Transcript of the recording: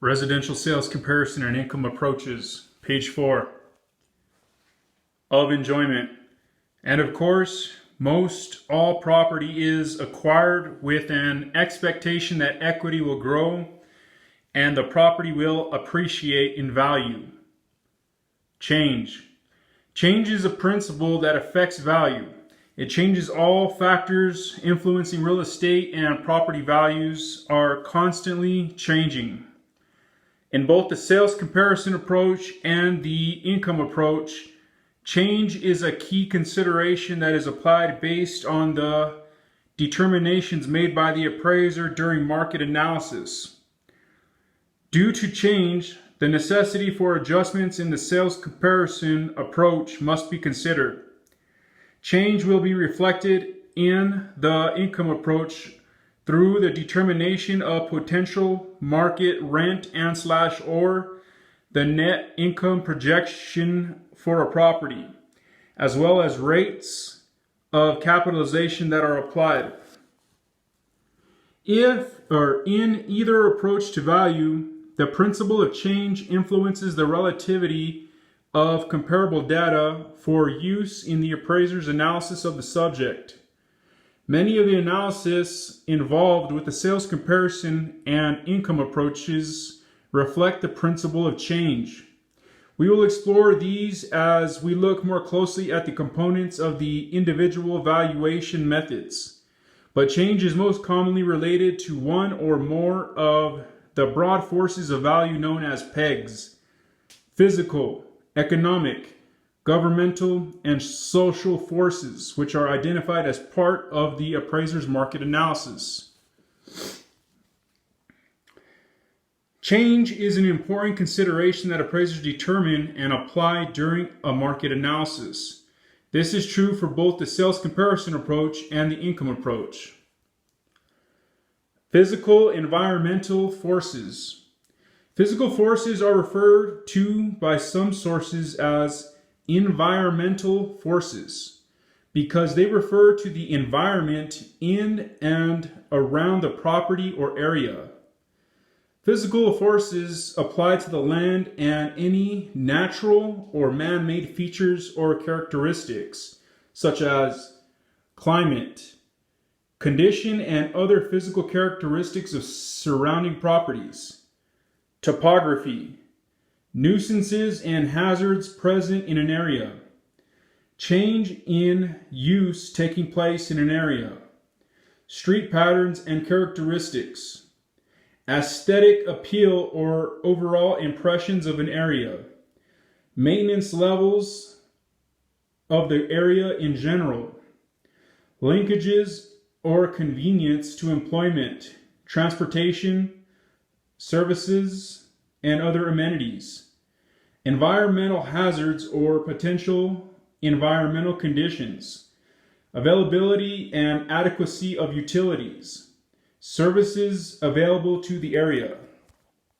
Residential sales comparison and income approaches, page 4 of enjoyment. And of course, most all property is acquired with an expectation that equity will grow and the property will appreciate in value. Change. Change is a principle that affects value. It changes all factors influencing real estate, and property values are constantly changing. In both the sales comparison approach and the income approach, change is a key consideration that is applied based on the determinations made by the appraiser during market analysis. Due to change, the necessity for adjustments in the sales comparison approach must be considered. Change will be reflected in the income approach through the determination of potential market rent and/or the net income projection for a property, as well as rates of capitalization that are applied. In either approach to value, the principle of change influences the relativity of comparable data for use in the appraiser's analysis of the subject. Many of the analysis involved with the sales comparison and income approaches reflect the principle of change. We will explore these as we look more closely at the components of the individual valuation methods. But change is most commonly related to one or more of the broad forces of value known as pegs: physical, economic, governmental, and social forces, which are identified as part of the appraiser's market analysis. Change is an important consideration that appraisers determine and apply during a market analysis. This is true for both the sales comparison approach and the income approach. Physical environmental forces. Physical forces are referred to by some sources as environmental forces because they refer to the environment in and around the property or area. Physical forces apply to the land and any natural or man-made features or characteristics, such as climate, condition, and other physical characteristics of surrounding properties, topography, nuisances and hazards present in an area, change in use taking place in an area, street patterns and characteristics, aesthetic appeal or overall impressions of an area, maintenance levels of the area in general, linkages or convenience to employment, transportation, services, and other amenities, environmental hazards or potential environmental conditions, availability and adequacy of utilities, services available to the area.